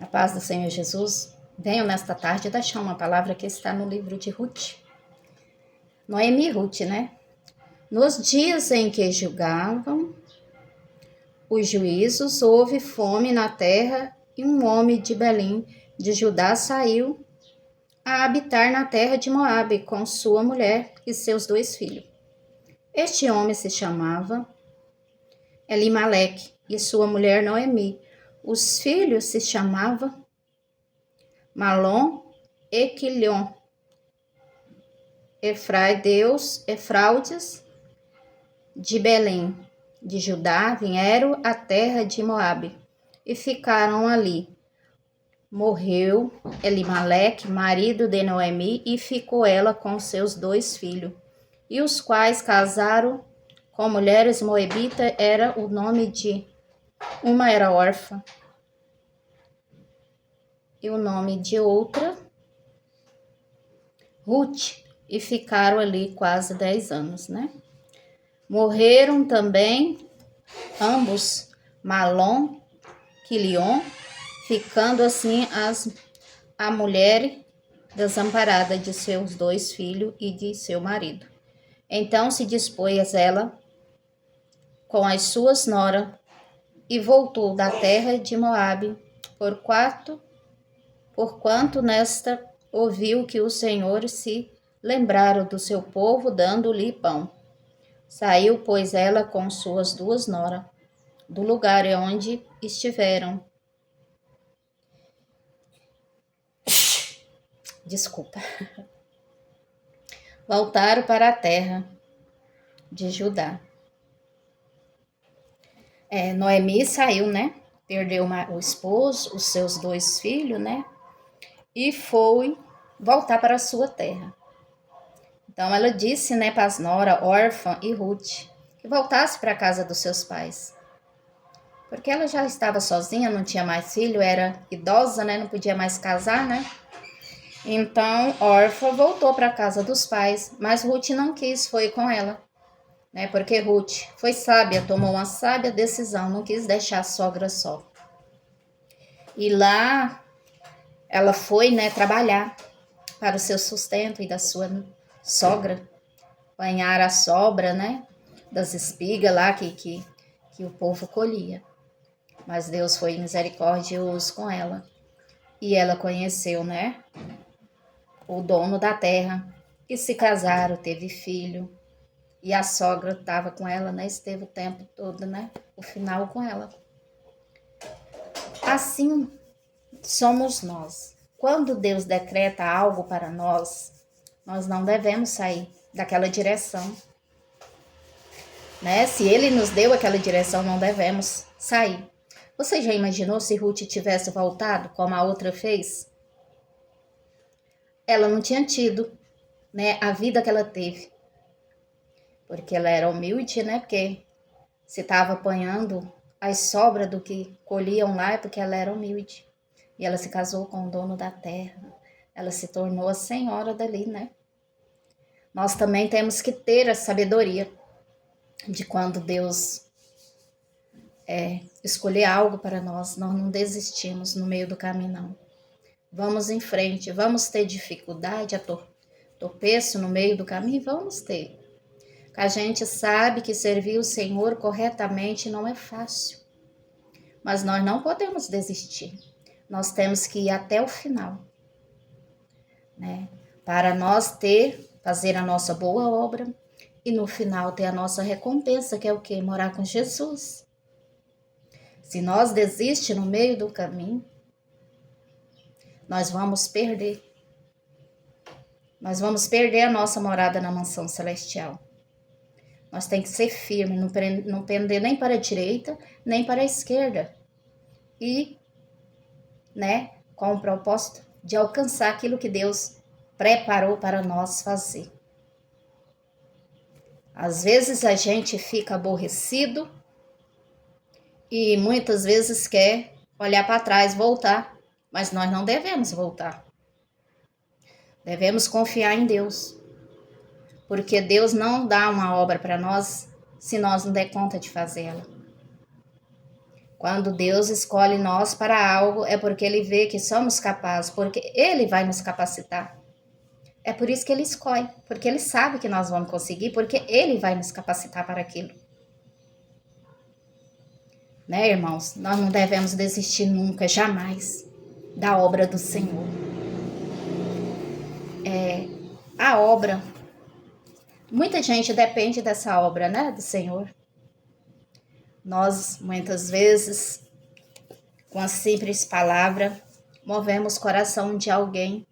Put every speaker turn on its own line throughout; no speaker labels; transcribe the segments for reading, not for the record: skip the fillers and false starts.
A paz do Senhor Jesus, venho nesta tarde deixar uma palavra que está no livro de Ruth. Noemi e Ruth, né? Nos dias em que julgavam os juízos, houve fome na terra e um homem de Belém de Judá saiu a habitar na terra de Moabe com sua mulher e seus 2 filhos. Este homem se chamava Elimeleque e sua mulher Noemi. Os filhos se chamavam Malom e Quilion. Efraudes de Belém, de Judá, vieram à terra de Moabe e ficaram ali. Morreu Elimeleque, marido de Noemi, e ficou ela com seus 2 filhos, e os quais casaram com mulheres moabitas. Era o nome de uma era órfã e o nome de outra Ruth, e ficaram ali quase 10 anos, né? Morreram também ambos, Malom, Quilion, ficando assim a mulher desamparada de seus 2 filhos e de seu marido. Então se dispôs ela com as suas noras e voltou da terra de Moabe, porquanto nesta ouviu que o Senhor se lembrara do seu povo, dando-lhe pão. Saiu, pois, ela com suas 2 noras do lugar onde estiveram. Voltaram para a terra de Judá. Noemi saiu, né? Perdeu o esposo, os seus 2 filhos, né? E foi voltar para a sua terra. Então ela disse, né, para as noras, órfã e Ruth, que voltasse para a casa dos seus pais. Porque ela já estava sozinha, não tinha mais filho, era idosa, né? Não podia mais casar, né? Então, órfã voltou para a casa dos pais, mas Ruth não quis, foi com ela, né? Porque Ruth foi sábia, tomou uma sábia decisão, não quis deixar a sogra só. E lá ela foi, né, trabalhar para o seu sustento e da sua sogra, apanhar a sobra, né, das espigas lá que o povo colhia. Mas Deus foi misericordioso com ela. E ela conheceu, né, o dono da terra, e se casaram, teve filho. E a sogra estava com ela, né, esteve o tempo todo, né, o final com ela. Assim somos nós. Quando Deus decreta algo para nós, nós não devemos sair daquela direção, né? Se Ele nos deu aquela direção, não devemos sair. Você já imaginou se Ruth tivesse voltado como a outra fez? Ela não tinha tido, né, a vida que ela teve. Porque ela era humilde, né? Porque se estava apanhando as sobras do que colhiam lá, é porque ela era humilde. E ela se casou com o dono da terra. Ela se tornou a senhora dali, né? Nós também temos que ter a sabedoria de quando Deus escolher algo para nós não desistimos no meio do caminho, não. Vamos em frente, vamos ter dificuldade, tropeço no meio do caminho, vamos ter. A gente sabe que servir o Senhor corretamente não é fácil, mas nós não podemos desistir. Nós temos que ir até o final, né? Para nós fazer a nossa boa obra e no final ter a nossa recompensa, que é o quê? Morar com Jesus. Se nós desistir no meio do caminho, nós vamos perder. Nós vamos perder a nossa morada na mansão celestial. Nós temos que ser firmes, não pender nem para a direita, nem para a esquerda. E, né, com o propósito de alcançar aquilo que Deus preparou para nós fazer. Às vezes a gente fica aborrecido e muitas vezes quer olhar para trás, voltar, mas nós não devemos voltar. Devemos confiar em Deus, porque Deus não dá uma obra para nós se nós não der conta de fazê-la. Quando Deus escolhe nós para algo, é porque Ele vê que somos capazes, porque Ele vai nos capacitar. É por isso que Ele escolhe, porque Ele sabe que nós vamos conseguir, porque Ele vai nos capacitar para aquilo. Né, irmãos? Nós não devemos desistir nunca, jamais, da obra do Senhor. A obra, muita gente depende dessa obra, né, do Senhor. Nós, muitas vezes, com a simples palavra, movemos o coração de alguém.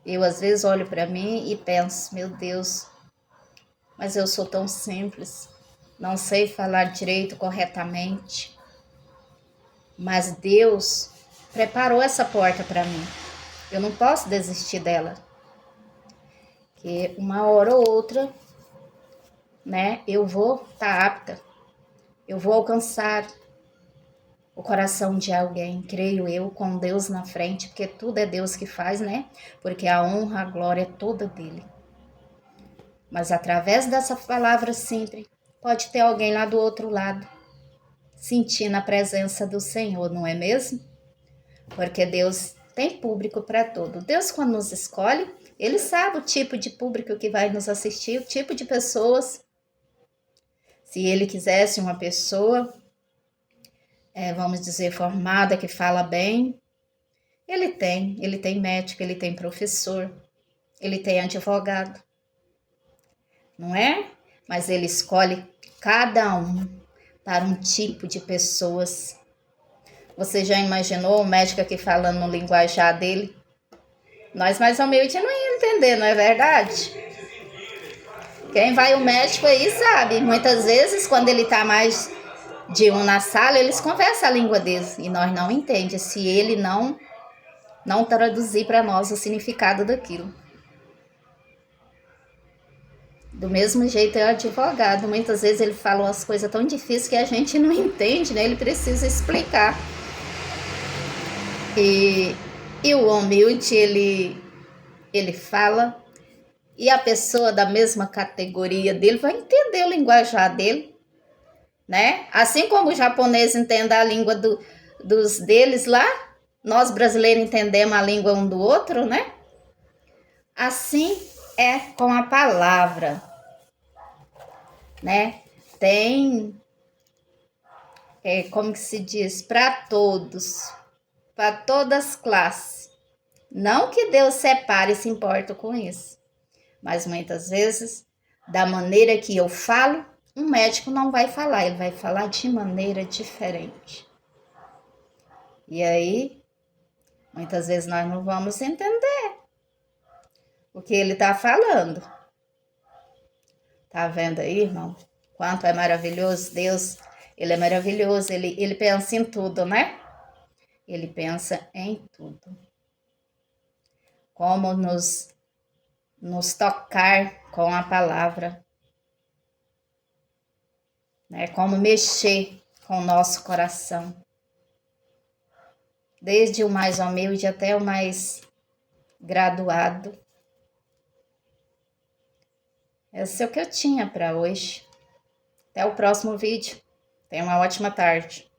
Eu, às vezes, olho para mim e penso, meu Deus, mas eu sou tão simples, não sei falar direito, corretamente. Mas Deus preparou essa porta para mim. Eu não posso desistir dela. Porque uma hora ou outra, né, eu vou estar apta. Eu vou alcançar o coração de alguém, creio eu, com Deus na frente, porque tudo é Deus que faz, né? Porque a honra, a glória é toda dele. Mas através dessa palavra simples, pode ter alguém lá do outro lado, sentindo a presença do Senhor, não é mesmo? Porque Deus tem público para tudo. Deus, quando nos escolhe, Ele sabe o tipo de público que vai nos assistir, o tipo de pessoas. Se Ele quisesse uma pessoa, vamos dizer, formada, que fala bem, Ele tem médico, Ele tem professor, Ele tem advogado, não é? Mas Ele escolhe cada um para um tipo de pessoas. Você já imaginou o médico aqui falando no linguajar dele? Nós mais humildes não ia entender, não é verdade? Quem vai ao médico aí sabe. Muitas vezes, quando ele está mais de um na sala, eles conversam a língua deles. E nós não entendemos se ele não traduzir para nós o significado daquilo. Do mesmo jeito é o advogado. Muitas vezes ele fala umas coisas tão difíceis que a gente não entende, né? Ele precisa explicar. E o humilde, ele fala, e a pessoa da mesma categoria dele vai entender o linguajar dele, né? Assim como o japonês entende a língua dos deles lá, nós brasileiros entendemos a língua um do outro, né? Assim é com a palavra, né? Tem, como que se diz, para todos, para todas as classes. Não que Deus separe e se importa com isso, mas muitas vezes, da maneira que eu falo, um médico não vai falar, ele vai falar de maneira diferente. E aí, muitas vezes nós não vamos entender o que ele está falando. Tá vendo aí, irmão? Quanto é maravilhoso Deus. Ele é maravilhoso, ele pensa em tudo, né? Ele pensa em tudo. Como nos tocar com a palavra, né? Como mexer com o nosso coração. Desde o mais humilde até o mais graduado. Esse é o que eu tinha para hoje. Até o próximo vídeo. Tenha uma ótima tarde.